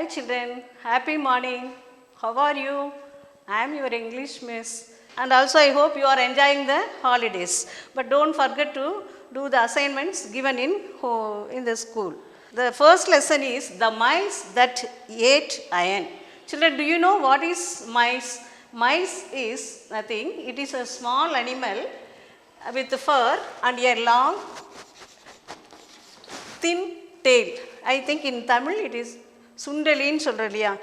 children, happy morning. How are you? I am your English miss. And also I hope you are enjoying the holidays. But don't forget to do the assignments given in the school. The first lesson is the mice that ate iron. Children, do you know what is mice? Mice is nothing. It is a small animal with fur and a long thin tail. I think in Tamil it is Sundalin Solralia.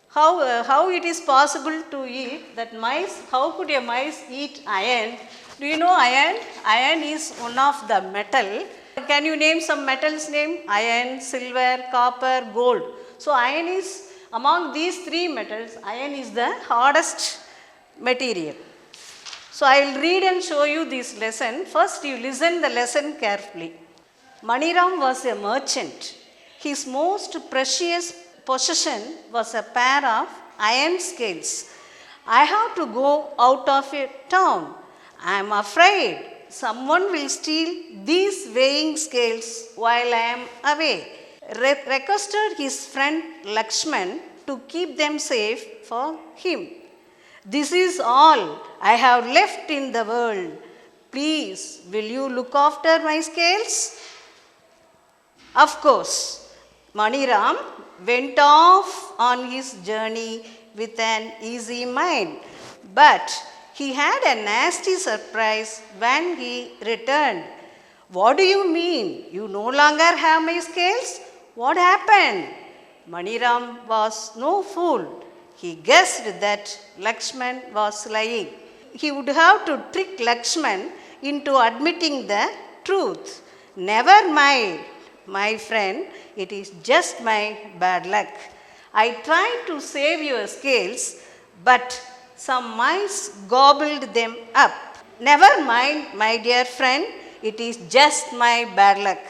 How it is possible to eat that mice? How could a mice eat iron? Do you know iron? Iron is one of the metal. Can you name some metals name? Iron, silver, copper, gold. So iron is among these three metals, iron is the hardest material. So I will read and show you this lesson. First you listen the lesson carefully. Maniram was a merchant. His most precious possession was a pair of iron scales. I have to go out of a town. I am afraid someone will steal these weighing scales while I am away. Requested his friend Lakshman to keep them safe for him. This is all I have left in the world. Please, will you look after my scales? Of course, Maniram went off on his journey with an easy mind. But he had a nasty surprise when he returned. What do you mean? You no longer have my scales? What happened? Maniram was no fool. He guessed that Lakshman was lying. He would have to trick Lakshman into admitting the truth. Never mind, my friend, it is just my bad luck. I tried to save your scales, but some mice gobbled them up. Never mind, my dear friend, it is just my bad luck.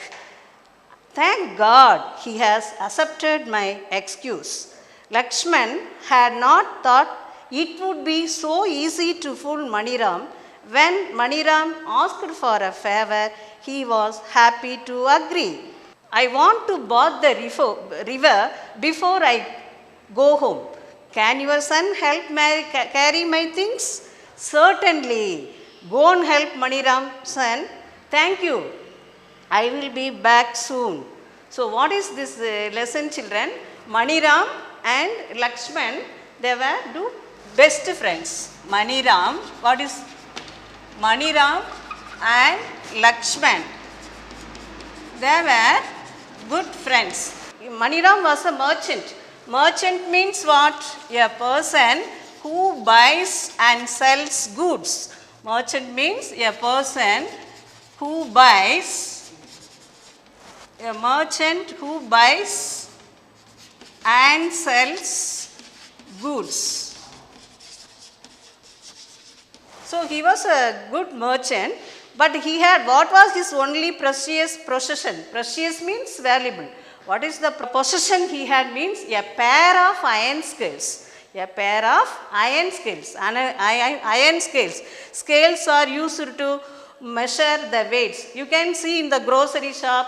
Thank God he has accepted my excuse. Lakshman had not thought it would be so easy to fool Maniram. When Maniram asked for a favor, he was happy to agree. I want to bathe the river before I go home. Can your son help carry my things? Certainly. Go and help Maniram, son. Thank you. I will be back soon. So what is this lesson, children? Maniram and Lakshman, they were two best friends. Maniram, what is Maniram and Lakshman? They were good friends. Maniram was a merchant. Merchant means what? A person who buys and sells goods. Merchant means a person who buys, a merchant who buys and sells goods. So he was a good merchant, but he had, what was his only precious possession? Precious means valuable. What is the possession he had means? A pair of iron scales. A pair of iron scales. Iron scales. Scales are used to measure the weights. You can see in the grocery shop,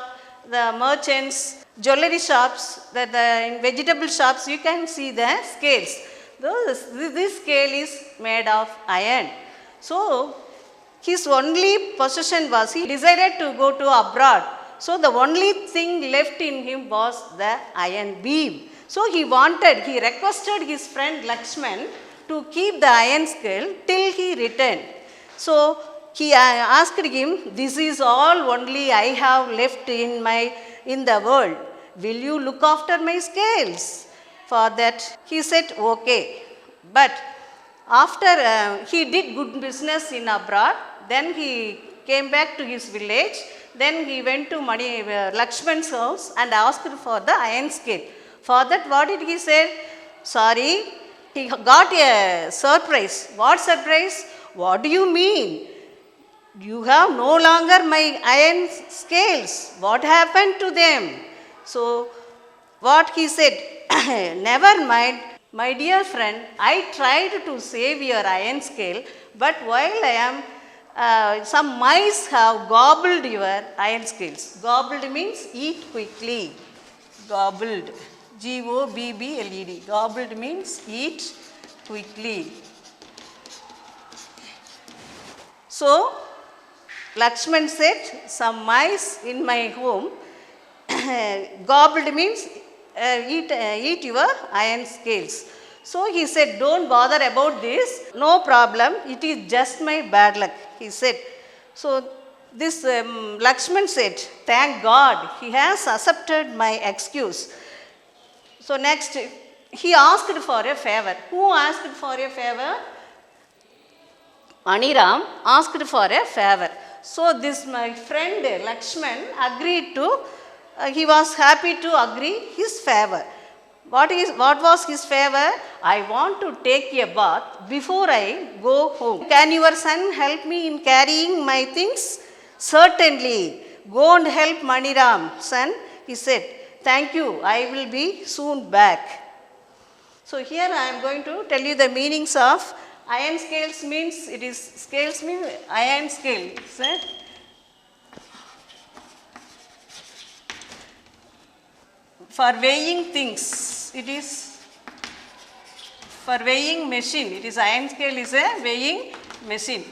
the merchants, jewelry shops, in vegetable shops, you can see the scales. This scale is made of iron. So his only possession was, he decided to go to abroad. So the only thing left in him was the iron beam. So he requested his friend Lakshman to keep the iron scale till he returned. So he asked him, this is all only I have left in the world. Will you look after my scales? For that he said, okay. But after he did good business in abroad, then he came back to his village. Then he went to Lakshman's house and asked for the iron scale. For that, what did he say? Sorry, he got a surprise. What surprise? What do you mean? You have no longer my iron scales. What happened to them? So, what he said, never mind, my dear friend, I tried to save your iron scale, but while I am, some mice have gobbled your iron scales. Gobbled means eat quickly. Gobbled. Gobbled. Gobbled means eat quickly. So Lakshman said, some mice in my home. Gobbled means eat your iron scales. So he said, don't bother about this, no problem, it is just my bad luck, he said. So this Lakshman said, thank God, he has accepted my excuse. So next, he asked for a favor. Who asked for a favor? Maniram asked for a favor. So this my friend Lakshman agreed to, he was happy to agree his favor. What was his favor? I want to take a bath before I go home. Can your son help me in carrying my things? Certainly. Go and help Maniram, son. He said, thank you. I will be soon back. So here I am going to tell you the meanings of iron scales. Means it is scales mean iron scale. For weighing things, it is for weighing machine. It is iron scale is a weighing machine.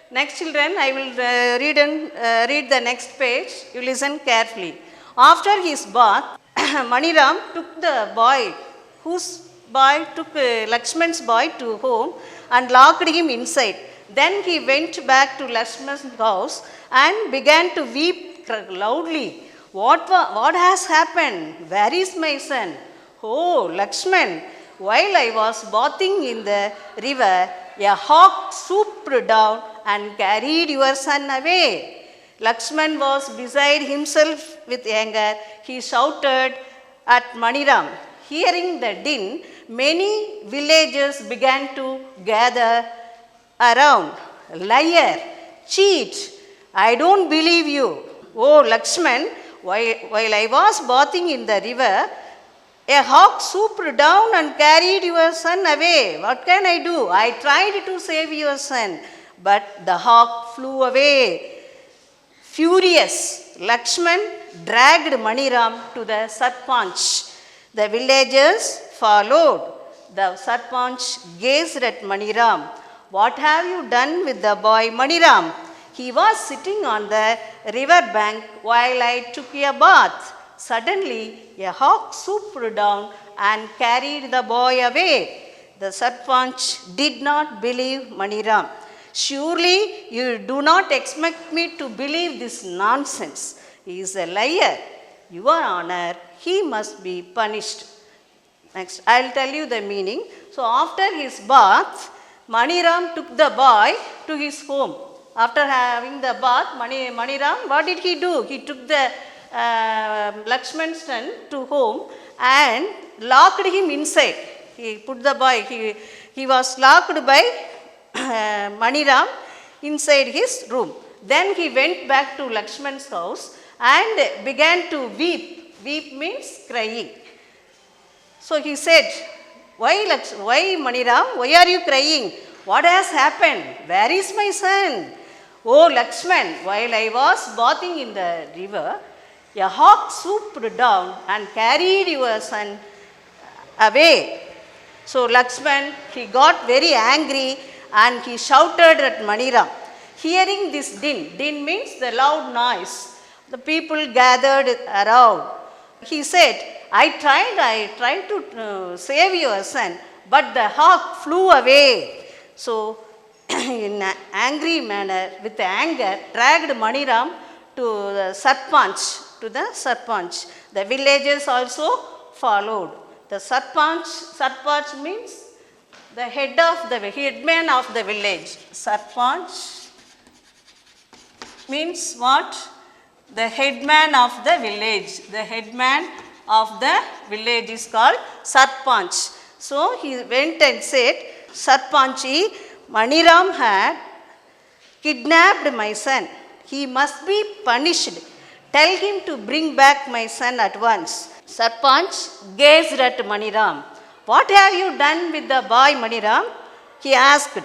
Next children, I will read the next page. You listen carefully. After his bath, Maniram took the boy, took Lakshman's boy to home and locked him inside. Then he went back to Lakshman's house and began to weep loudly. What has happened? Where is my son? Oh, Lakshman, while I was bathing in the river, a hawk swooped down and carried your son away. Lakshman was beside himself with anger. He shouted at Maniram. Hearing the din, many villagers began to gather around. Liar, cheat, I don't believe you. Oh, Lakshman, while I was bathing in the river, a hawk swooped down and carried your son away. What can I do? I tried to save your son, but the hawk flew away. Furious, Lakshman dragged Maniram to the Sarpanch. The villagers followed. The Sarpanch gazed at Maniram. What have you done with the boy Maniram? He was sitting on the river bank while I took a bath. Suddenly, a hawk swooped down and carried the boy away. The Sarpanch did not believe Maniram. Surely, you do not expect me to believe this nonsense. He is a liar. Your Honor, he must be punished. Next, I will tell you the meaning. So, after his bath, Maniram took the boy to his home. After having the bath, Maniram, what did he do? He took the Lakshman's son to home and locked him inside. He put the boy, he was locked by Maniram inside his room. Then he went back to Lakshman's house and began to weep. Weep means crying. So he said, why Maniram, why are you crying? What has happened? Where is my son? Oh Lakshman, while I was bathing in the river, a hawk swooped down and carried your son away. So Lakshman, he got very angry and he shouted at Maniram. Hearing this din means the loud noise. The people gathered around. He said, I tried to save your son, but the hawk flew away. So, in an angry manner, with anger, dragged Maniram to the Sarpanch. The villagers also followed. The Sarpanch means the headman of the village. Sarpanch means what? The headman of the village. The headman of the village is called Sarpanch. So he went and said, Sarpanchi, Maniram had kidnapped my son. He must be punished. Tell him to bring back my son at once. Sarpanch gazed at Maniram. What have you done with the boy Maniram? He asked.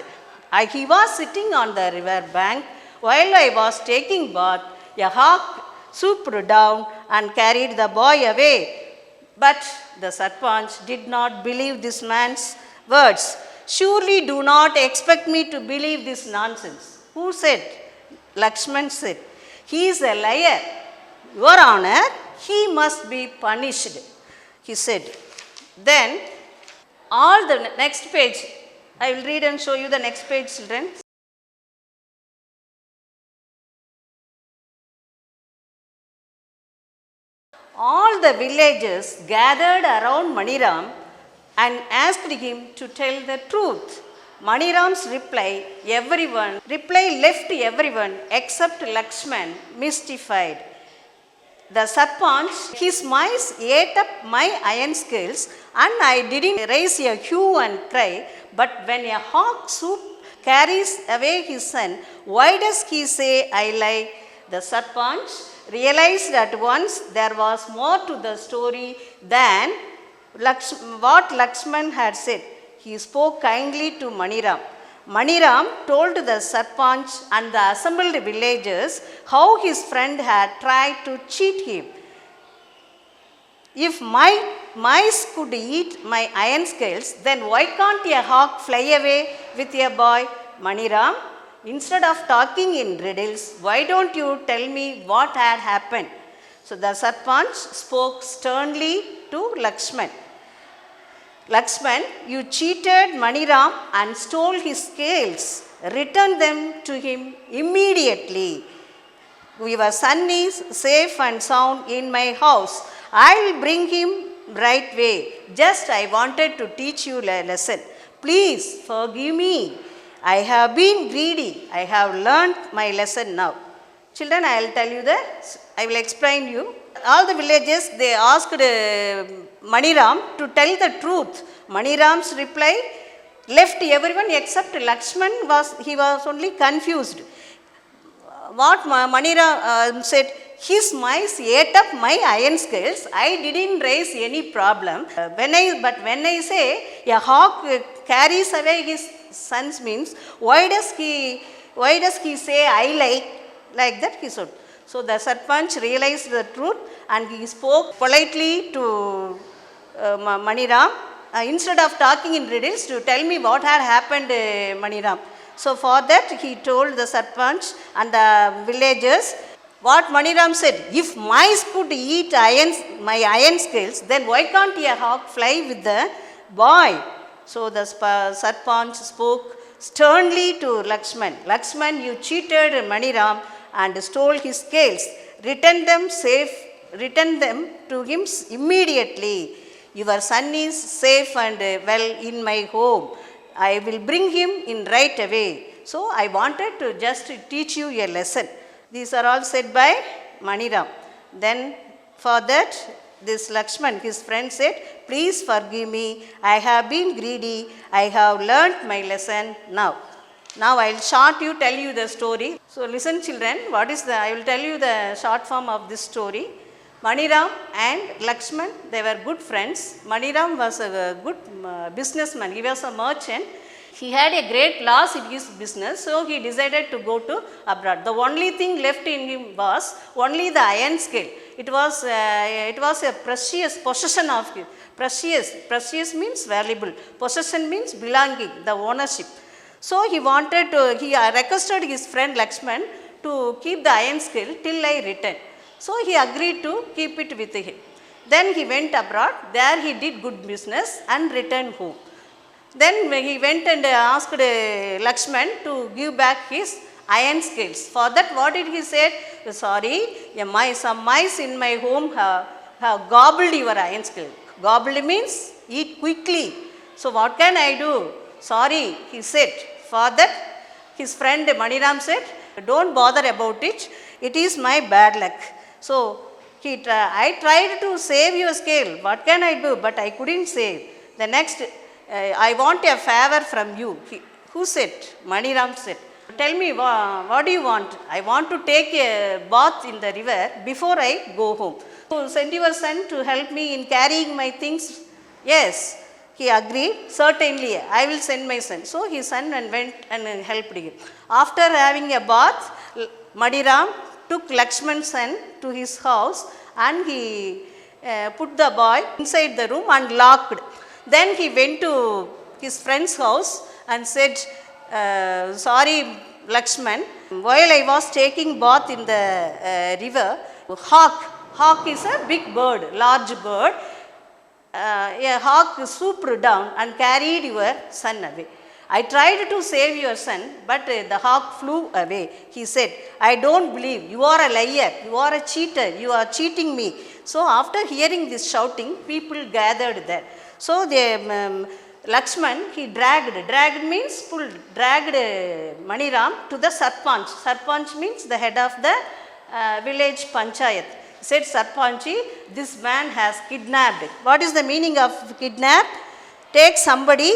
He was sitting on the river bank while I was taking bath. A hawk swooped down and carried the boy away. But the Sarpanch did not believe this man's words. Surely do not expect me to believe this nonsense. Who said? Lakshman said, he is a liar. Your Honor, he must be punished, he said. Then, all the next page, I will read and show you the next page, children. All the villagers gathered around Maniram and asked him to tell the truth. Maniram's reply left everyone except Lakshman mystified. The Sarpanch, his mice ate up my iron scales and I didn't raise a hue and cry, but when a hawk swoop carries away his son, why does he say I lie? The Sarpanch realized at once there was more to the story than what Lakshman had said. He spoke kindly to Maniram. Maniram told the Sarpanch and the assembled villagers how his friend had tried to cheat him. If my mice could eat my iron scales, then why can't a hawk fly away with a boy? Maniram, instead of talking in riddles, why don't you tell me what had happened? So the Sarpanch spoke sternly to Lakshman. Lakshman, you cheated Maniram and stole his scales. Return them to him immediately. Your son is safe and sound in my house. I will bring him right way. Just I wanted to teach you a lesson. Please forgive me. I have been greedy. I have learned my lesson now. Children, I will explain you. All the villagers, they asked Maniram to tell the truth. Maniram's reply left everyone except Lakshman. He was only confused. What Maniram said, his mice ate up my iron scales. I didn't raise any problem. But when I say a hawk carries away his sons means, why does he say I like that? He said. So the Sarpanch realized the truth and he spoke politely to Maniram. Instead of talking in riddles, to tell me what had happened, Maniram. So for that he told the Sarpanch and the villagers what Maniram said. If mice could eat my iron scales, then why can't a hawk fly with the boy? So the Sarpanch spoke sternly to Lakshman. Lakshman, you cheated Maniram and stole his scales. Return them to him immediately. Your son is safe and well in my home. I will bring him in right away. So I wanted to just teach you a lesson. These are all said by Maniram. Then for that, this Lakshman, his friend, said, please forgive me. I have been greedy. I have learnt my lesson now. Now I will tell you the story. So listen, children, I will tell you the short form of this story. Maniram and Lakshman, they were good friends. Maniram was a good businessman. He was a merchant. He had a great loss in his business, so he decided to go to abroad. The only thing left in him was only the iron scale. It was a precious possession of him. Precious means valuable. Possession means belonging, the ownership. So he requested his friend Lakshman to keep the iron scale till I return. So he agreed to keep it with him. Then he went abroad. There he did good business and returned home. Then he went and asked Lakshman to give back his iron scales. For that, what did he say? Sorry, some mice in my home have gobbled your iron scale. Gobbled means eat quickly. So what can I do? Sorry, he said. For that, his friend Maniram said, don't bother about it. It is my bad luck. So I tried to save your scale. What can I do? But I couldn't save. The next, I want a favor from you. Who said? Maniram said. Tell me, what do you want? I want to take a bath in the river before I go home. So send your son to help me in carrying my things. Yes, he agreed. Certainly, I will send my son. So his son went and helped him. After having a bath, Maniram took Lakshman's son to his house and he put the boy inside the room and locked. Then he went to his friend's house and said, sorry Lakshman, while I was taking bath in the river, hawk is a big bird, large bird, a hawk swooped down and carried your son away. I tried to save your son, but the hawk flew away. He said, I don't believe, you are a liar, you are a cheater, you are cheating me. So after hearing this shouting, people gathered there. So the Lakshman, he dragged means pulled, dragged Maniram to the Sarpanch. Sarpanch means the head of the village panchayat. He said, Sarpanchi, this man has kidnapped. What is the meaning of kidnap? Take somebody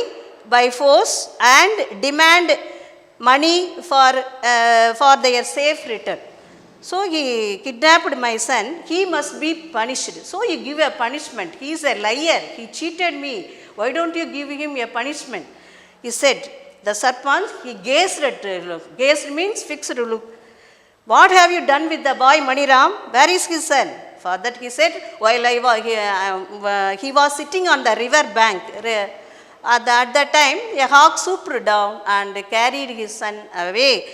by force and demand money for their safe return. So he kidnapped my son, he must be punished. So you give a punishment. He is a liar, he cheated me. Why don't you give him a punishment? He said, the Sarpanch, he gazed at look. Gazed means fixed look. What have you done with the boy Maniram? Where is his son? For that he said, while he was sitting on the river bank. At that time, a hawk swooped down and carried his son away.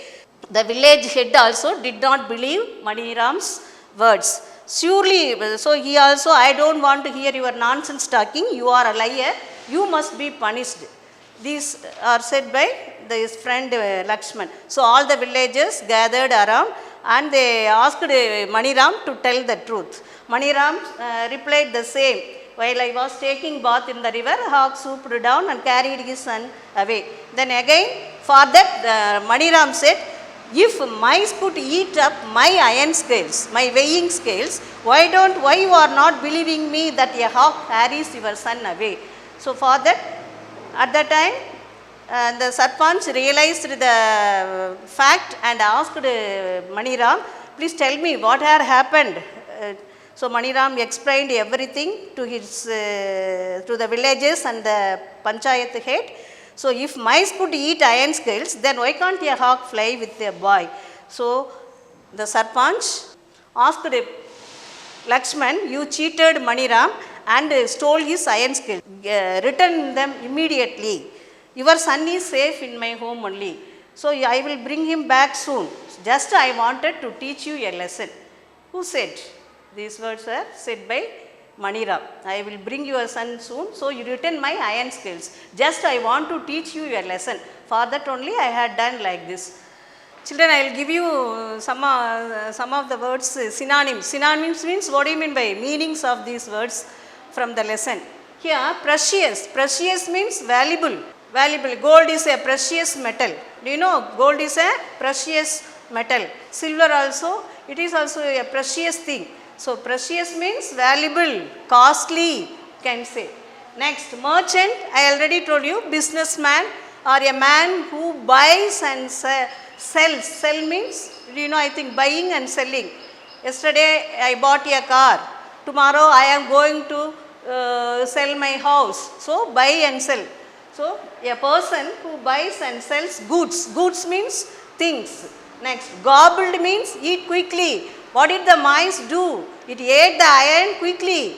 The village head also did not believe Maniram's words. Surely, so he also, I don't want to hear your nonsense talking, you are a liar, you must be punished. These are said by his friend Lakshman. So all the villagers gathered around and they asked Maniram to tell the truth. Maniram replied the same. While I was taking bath in the river, hawk swooped down and carried his son away. Then again, for that Maniram said, if mice could eat up my iron scales, my weighing scales, why you are not believing me that a hawk carries your son away? So for that, at that time, the Sarpanch realized the fact and asked Maniram, please tell me what had happened. So Maniram explained everything to the villages and the panchayat head. So if mice could eat iron scales, then why can't a hawk fly with a boy? So the Sarpanch asked Lakshman, you cheated Maniram and stole his iron scales. Return them immediately. Your son is safe in my home only. So I will bring him back soon. Just I wanted to teach you a lesson. Who said? These words are said by Maniram. I will bring your son soon, so you return my iron scales. Just I want to teach you a lesson. For that only I had done like this. Children, I will give you some of the words, synonyms. Synonyms means what do you mean by meanings of these words from the lesson. Here, precious. Precious means valuable. Valuable. Gold is a precious metal. Do you know gold is a precious metal? Silver also, it is also a precious thing. So precious means valuable, costly, can say. Next, merchant, I already told you, businessman or a man who buys and sells. Sell means, you know, I think buying and selling. Yesterday I bought a car. Tomorrow I am going to sell my house. So buy and sell. So a person who buys and sells goods. Goods means things. Next, gobbled means eat quickly. What did the mice do? It ate the iron quickly.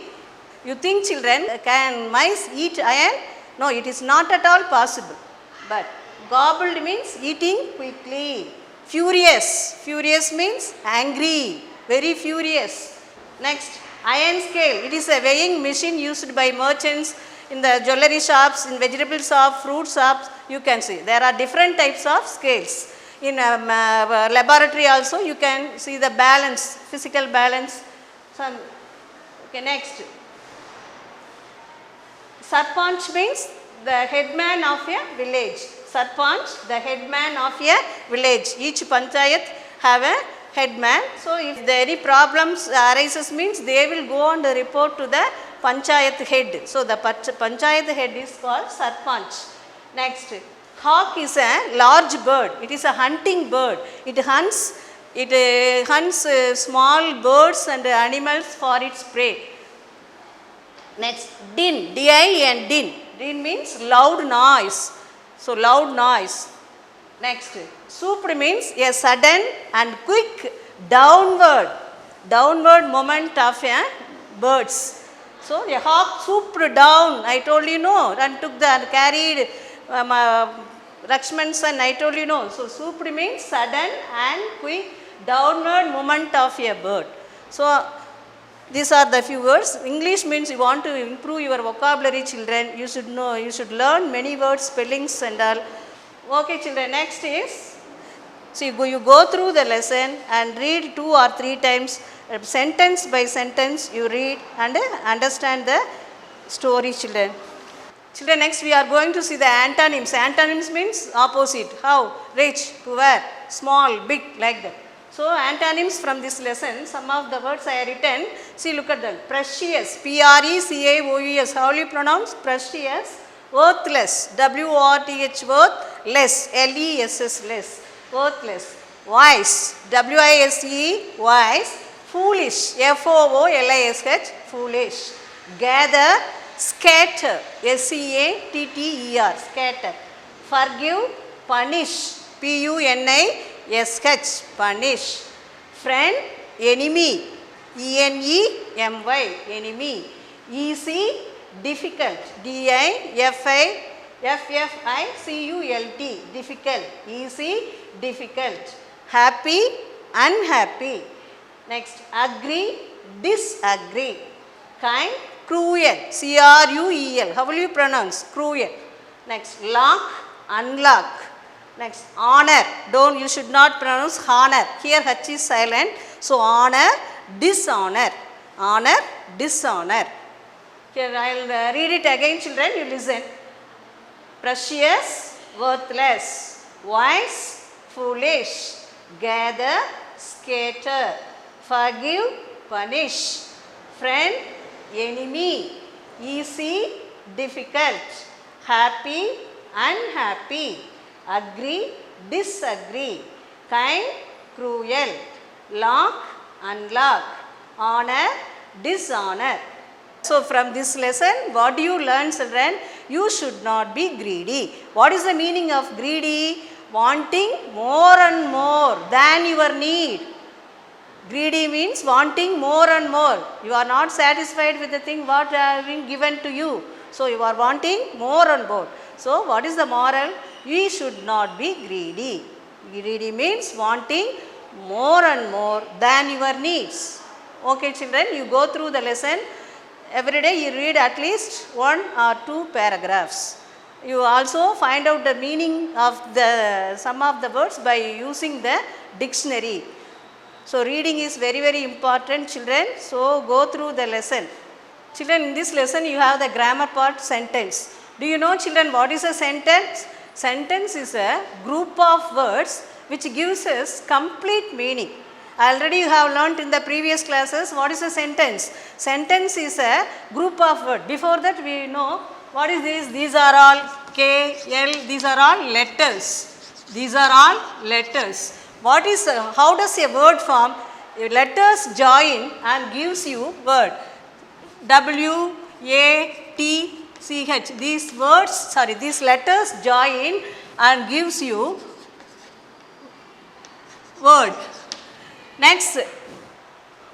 You think, children, can mice eat iron? No, it is not at all possible. But gobbled means eating quickly. Furious. Furious means angry, very furious. Next, iron scale. It is a weighing machine used by merchants in the jewelry shops, in vegetable shops, fruit shops. You can see there are different types of scales. In a laboratory also you can see the balance, physical balance. Okay, next. Sarpanch means the headman of a village. Sarpanch, the headman of a village. Each panchayat have a headman. So if there any problems arises means they will go and report to the panchayat head. So the panchayat head is called Sarpanch. Next. Hawk is a large bird. It is a hunting bird. It hunts small birds and animals for its prey. Next, din, D-I and din. Din means loud noise. So loud noise. Next, swooped means a sudden and quick downward movement of birds. So a hawk swooped down, I told you no, and took the and carried Lakshman's son, I told you no. So swooped means sudden and quick downward movement of a bird. So these are the few words. English means you want to improve your vocabulary, children. You should know, you should learn many words, spellings and all. Okay children, next is, so you go through the lesson and read 2 or 3 times, sentence by sentence you read and understand the story children. Children, next we are going to see the antonyms. Antonyms means opposite. How? Rich, poor, small, big, like that. So antonyms from this lesson, some of the words I have written. See, look at them. Precious, P-R-E-C-A-O-U-S. How will you pronounce? Precious. Worthless, W-O-R-T-H, worth, less, L-E-S-S, less, worthless. Wise, W-I-S-E, wise. Foolish, F-O-O-L-I-S-H, foolish. Gather, scatter, S-C-A-T-T-E-R, scatter. Forgive, punish, P-U-N-I-S-H, punish. Friend, enemy, E-N-E-M-Y, enemy. Easy, difficult, D-I-F-I-F-F-I-C-U-L-T, difficult, easy, difficult. Happy, unhappy. Next, agree, disagree. Kind, cruel, C-R-U-E-L. How will you pronounce? Cruel. Next, lock, unlock. Next, honor. Don't, you should not pronounce honor. Here H is silent. So honor, dishonor. Honor, dishonor. Here I will read it again children, you listen. Precious, worthless. Wise, foolish. Gather, scatter. Forgive, punish. Friend, enemy. Easy, difficult. Happy, unhappy. Agree, disagree. Kind, cruel. Lock, unlock. Honor, dishonor. So from this lesson, what do you learn children? You should not be greedy. What is the meaning of greedy? Wanting more and more than your need. Greedy means wanting more and more. You are not satisfied with the thing what has been given to you. So you are wanting more and more. So what is the moral? We should not be greedy. Greedy means wanting more and more than your needs. Okay children, you go through the lesson. Every day you read at least 1 or 2 paragraphs. You also find out the meaning of the some of the words by using the dictionary. So reading is very very important children. So go through the lesson. Children, in this lesson you have the grammar part, sentence. Do you know children what is a sentence? Sentence is a group of words which gives us complete meaning. Already you have learnt in the previous classes what is a sentence. Sentence is a group of words. Before that we know what is this. These are all K, L, these are all letters. These are all letters. What is, how does a word form? Letters join and gives you word. W, A, T, C, H. These words, sorry, these letters join and gives you word. Next,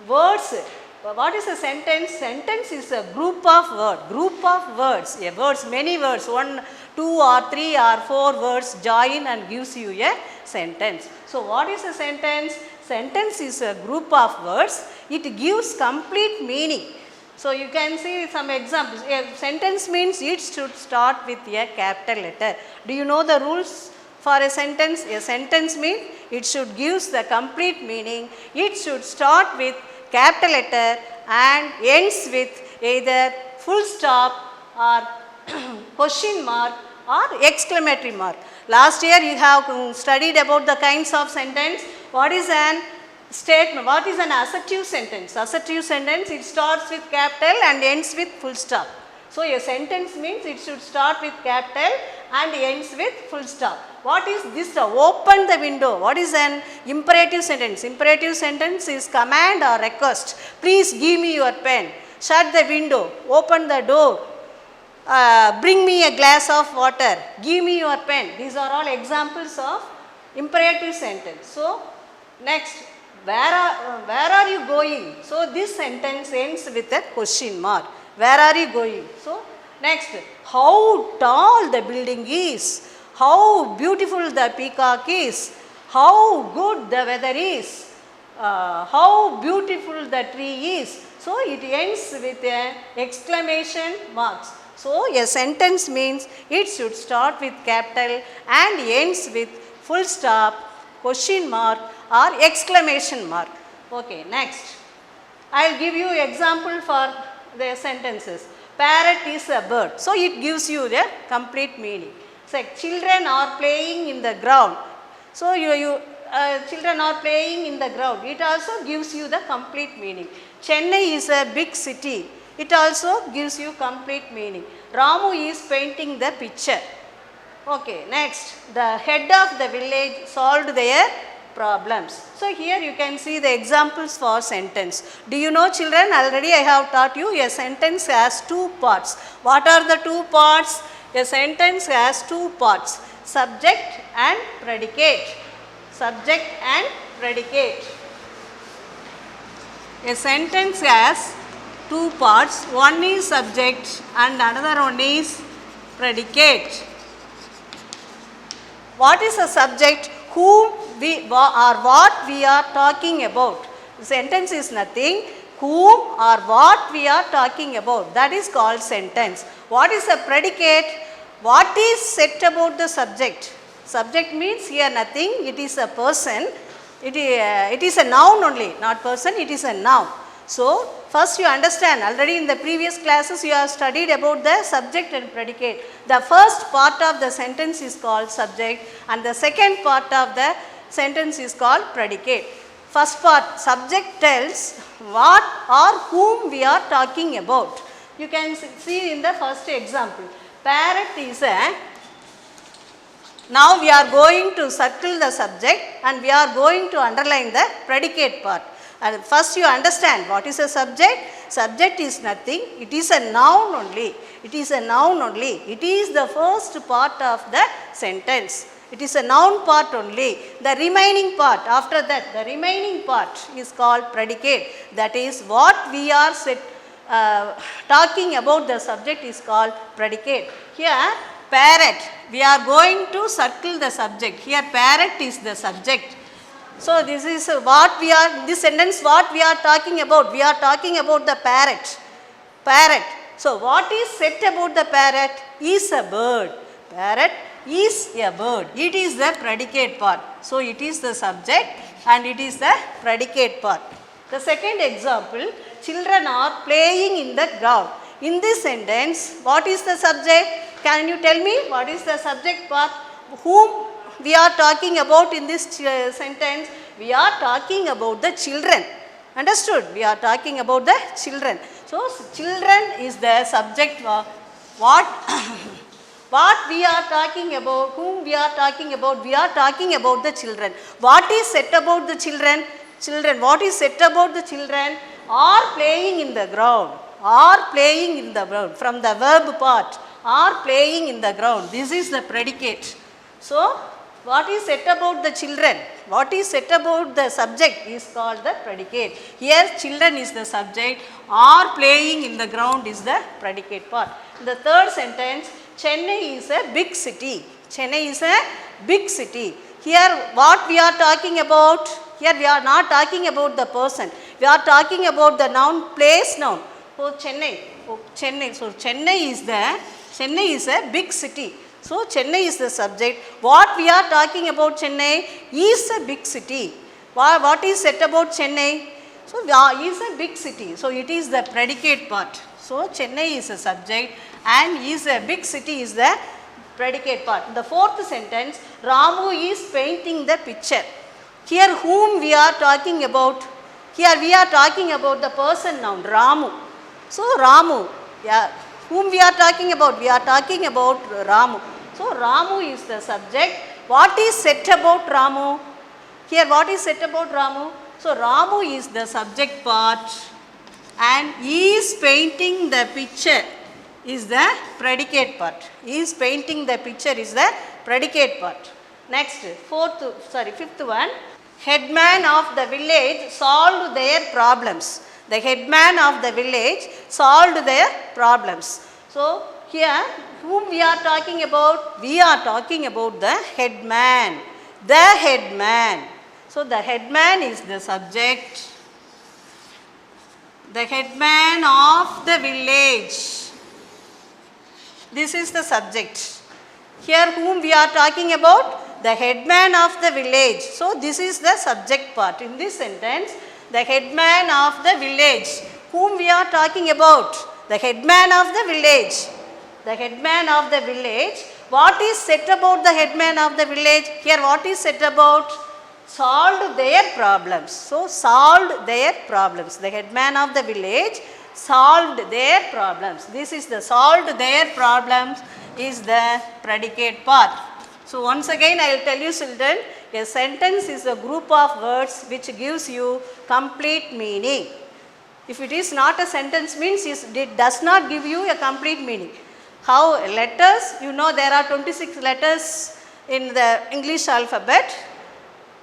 words. What is a sentence? Sentence is a group of words. Group of words. A words, many words. 1, 2 or 3 or 4 words join and gives you a sentence. So what is a sentence? Sentence is a group of words. It gives complete meaning. So you can see some examples. A sentence means it should start with a capital letter. Do you know the rules for a sentence? A sentence means it should give the complete meaning. It should start with capital letter and ends with either full stop or question mark or exclamatory mark. Last year you have studied about the kinds of sentence. What is an statement? What is an assertive sentence? Assertive sentence, it starts with capital and ends with full stop. So a sentence means it should start with capital and ends with full stop. What is this? Open the window. What is an imperative sentence? Imperative sentence is command or request. Please give me your pen. Shut the window. Open the door. Bring me a glass of water. Give me your pen. These are all examples of imperative sentence. So next, where are you going? So this sentence ends with a question mark. Where are you going? So, next, how tall the building is, how beautiful the peacock is, how good the weather is, how beautiful the tree is. So, it ends with an exclamation marks. So, a sentence means it should start with capital and ends with full stop, question mark or exclamation mark. Okay, next. I will give you example for the sentences. Parrot is a bird. So, it gives you the complete meaning. So, children are playing in the ground. So, children are playing in the ground. It also gives you the complete meaning. Chennai is a big city. It also gives you complete meaning. Ramu is painting the picture. Okay, next, the head of the village solved their problems. So, here you can see the examples for sentence. Do you know, children, already I have taught you a sentence has two parts. What are the two parts? A sentence has two parts, subject and predicate. Subject and predicate. A sentence has two parts, one is subject and another one is predicate. What is a subject? Whom we or what we are talking about. The sentence is nothing. Whom or what we are talking about. That is called sentence. What is a predicate? What is said about the subject? Subject means here nothing. It is a person. It is a noun only, not person. It is a noun. So, first you understand, already in the previous classes you have studied about the subject and predicate. The first part of the sentence is called subject and the second part of the sentence is called predicate. First part, subject tells what or whom we are talking about. You can see in the first example. Parrot is a, now we are going to circle the subject and we are going to underline the predicate part. And first you understand what is a subject. Subject is nothing. It is a noun only. It is a noun only. It is the first part of the sentence. It is a noun part only. The remaining part, after that, the remaining part is called predicate. That is what we are talking about the subject is called predicate. Here, parrot, we are going to circle the subject. Here, parrot is the subject. So, this is what we are, this sentence what we are talking about. We are talking about the parrot. Parrot. So, what is said about the parrot? Is a bird. Parrot is a bird. It is the predicate part. So, it is the subject and it is the predicate part. The second example, children are playing in the ground. In this sentence, what is the subject? Can you tell me what is the subject part? Whom we are talking about in this sentence? We are talking about the children. Understood? We are talking about the children. So, children is the subject. What what we are talking about, whom we are talking about? We are talking about the children. What is said about the children? Children, what is said about the children? Are playing in the ground. Are playing in the ground. From the verb part, are playing in the ground. This is the predicate. So, what is said about the children? What is said about the subject is called the predicate. Here, children is the subject. Are playing in the ground is the predicate part. In the third sentence, Chennai is a big city. Chennai is a big city. Here, what we are talking about? Here, we are not talking about the person. We are talking about the noun, place noun. So, Chennai. Chennai. So, Chennai is a big city. So, Chennai is the subject. What we are talking about Chennai is a big city. What is said about Chennai? So, is a big city. So, it is the predicate part. So, Chennai is a subject and is a big city is the predicate part. In the fourth sentence, Ramu is painting the picture. Here, whom we are talking about? Here, we are talking about the person noun, Ramu. So, Ramu. Yeah. Whom we are talking about? We are talking about Ramu. So, Ramu is the subject. What is said about Ramu? Here, what is said about Ramu? So, Ramu is the subject part and he is painting the picture is the predicate part. He is painting the picture is the predicate part. Next, fifth one. Headman of the village solved their problems. the headman of the village solved their problems. So here whom we are talking about? We are talking about the headman. The headman. So the headman is the subject. The headman of the village. This is the subject. Here whom we are talking about? The headman of the village. So this is the subject part. In this sentence, the headman of the village. Whom we are talking about? The headman of the village. The headman of the village. What is said about the headman of the village? Here what is said about? Solved their problems. So solved their problems. The headman of the village solved their problems. This is the solved their problems is the predicate part. So once again I will tell you children, a sentence is a group of words which gives you complete meaning. If it is not a sentence means it does not give you a complete meaning. How letters, you know there are 26 letters in the English alphabet.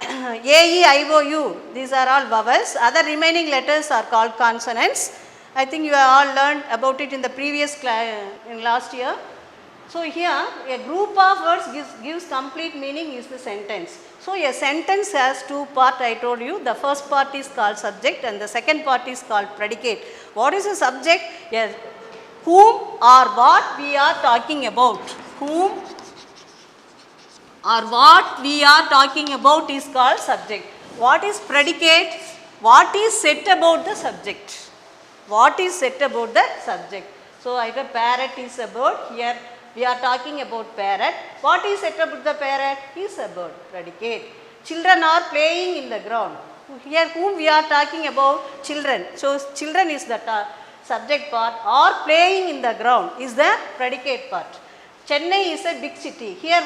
A, E, I, O, U, these are all vowels. Other remaining letters are called consonants. I think you have all learned about it in the previous class, in last year. So here a group of words gives complete meaning is the sentence. So a sentence has two parts I told you. The first part is called subject and the second part is called predicate. What is the subject? Yes. Whom or what we are talking about. Whom or what we are talking about is called subject. What is predicate? What is said about the subject? What is said about the subject? So either parrot is a bird. Here we are talking about parrot. What is said about the parrot? Is a bird. Predicate. Children are playing in the ground. Here whom we are talking about? Children. So children is the subject part, or playing in the ground is the predicate part. Chennai is a big city. Here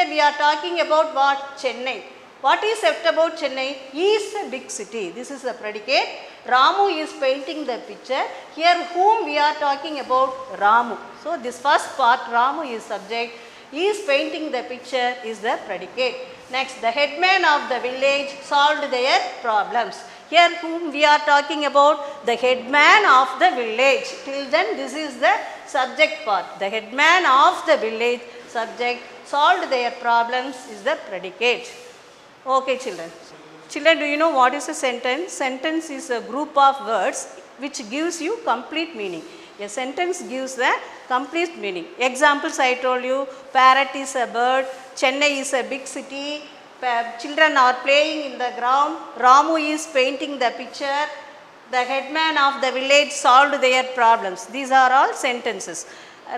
we are talking about what? Chennai. What is said about Chennai? Is a big city. This is the predicate. Ramu is painting the picture. Here whom we are talking about? Ramu. So this first part, Ramu is subject. Is painting the picture is the predicate. Next, the headman of the village solved their problems. Here whom we are talking about? The headman of the village. Till then this is the subject part. The headman of the village, subject, solved their problems is the predicate. Okay children. Children, do you know what is a sentence? Sentence is a group of words which gives you complete meaning. A sentence gives the complete meaning. Examples I told you, parrot is a bird, Chennai is a big city, children are playing in the ground, Ramu is painting the picture, the headman of the village solved their problems. These are all sentences.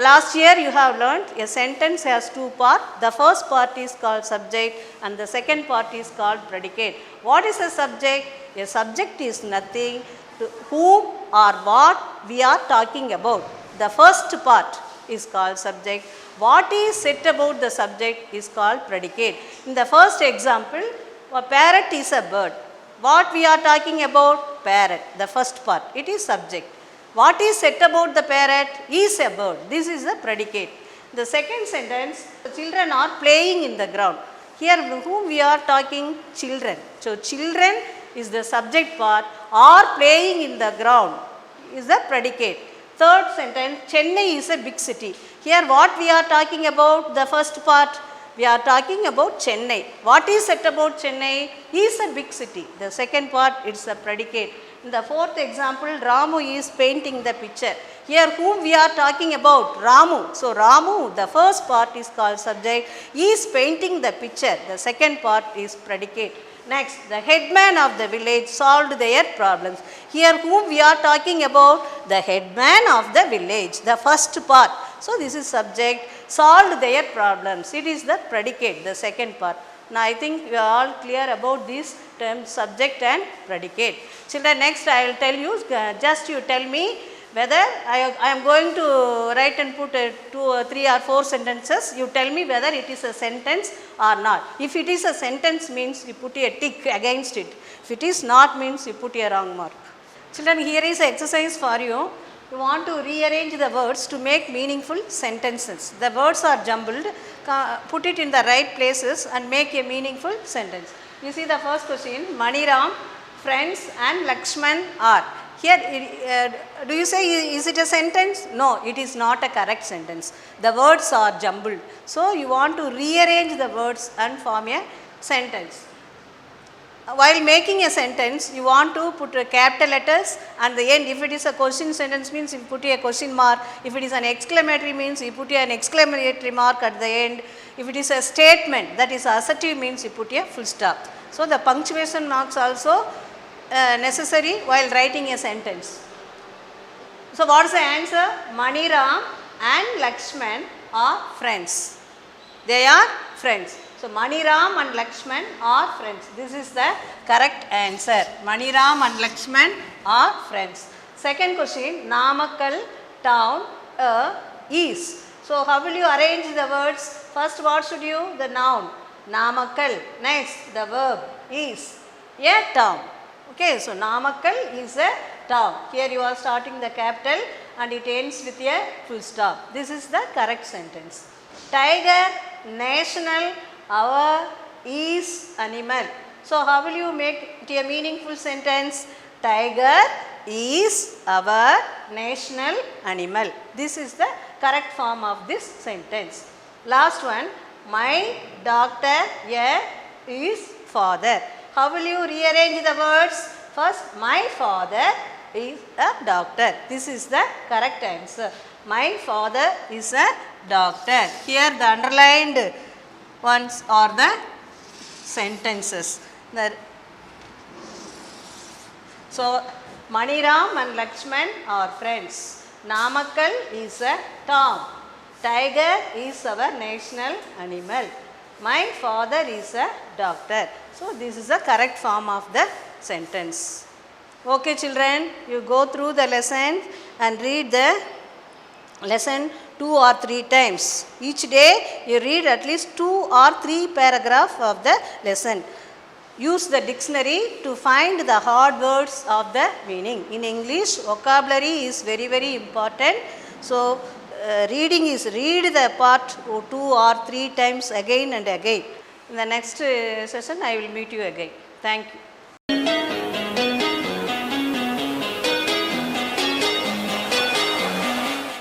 Last year you have learnt a sentence has two parts. The first part is called subject and the second part is called predicate. What is a subject? A subject is nothing to whom or what we are talking about. The first part is called subject. What is said about the subject is called predicate. In the first example, a parrot is a bird. What we are talking about? Parrot, the first part. It is subject. What is said about the parrot? Is a bird. This is the predicate. The second sentence, the children are playing in the ground. Here whom we are talking? Children. So children is the subject part, are playing in the ground is the predicate. Third sentence, Chennai is a big city. Here what we are talking about? The first part, we are talking about Chennai. What is said about Chennai? Is a big city. The second part, it's a predicate. In the fourth example, Ramu is painting the picture. Here whom we are talking about? Ramu. So Ramu, the first part is called subject, is painting the picture. The second part is predicate. Next, the headman of the village solved their problems. Here whom we are talking about? The headman of the village, the first part. So this is subject, solved their problems. It is the predicate, the second part. Now I think we are all clear about these terms, subject and predicate. Children, next I will tell you, just you tell me whether I am going to write and put 2 or 3 or 4 sentences. You tell me whether it is a sentence or not. If it is a sentence means you put a tick against it. If it is not means you put a wrong mark. Children, here is an exercise for you. You want to rearrange the words to make meaningful sentences. The words are jumbled. Put it in the right places and make a meaningful sentence. You see the first question, Maniram friends and Lakshman are. Here, do you say is it a sentence? No, it is not a correct sentence. The words are jumbled. So, you want to rearrange the words and form a sentence. While making a sentence, you want to put capital letters and the end. If it is a question sentence means you put a question mark. If it is an exclamatory means you put an exclamatory mark at the end. If it is a statement that is assertive means you put a full stop. So, the punctuation marks also necessary while writing a sentence. So, what is the answer? Maniram and Lakshman are friends. They are friends. So, Maniram and Lakshman are friends. This is the correct answer. Maniram and Lakshman are friends. Second question, Namakkal town is. So, how will you arrange the words? First, what should you? The noun. Namakkal. Next, the verb is a town. Okay, so Namakkal is a town. Here you are starting the capital and it ends with a full stop. This is the correct sentence. Tiger, national, our, is animal. So, how will you make it a meaningful sentence? Tiger is our national animal. This is the correct form of this sentence. Last one, my doctor is father. How will you rearrange the words? First, my father is a doctor. This is the correct answer. My father is a doctor. Here the underlined ones are the sentences. So, Maniram and Lakshman are friends. Namakkal is a town. Tiger is our national animal. My father is a doctor. So, this is the correct form of the sentence. Okay children, you go through the lesson and read the lesson 2 or 3 times. Each day you read at least 2 or 3 paragraphs of the lesson. Use the dictionary to find the hard words of the meaning. In English, vocabulary is very, very important. So, reading is read the part 2 or 3 times again and again. In the next session, I will meet you again. Thank you.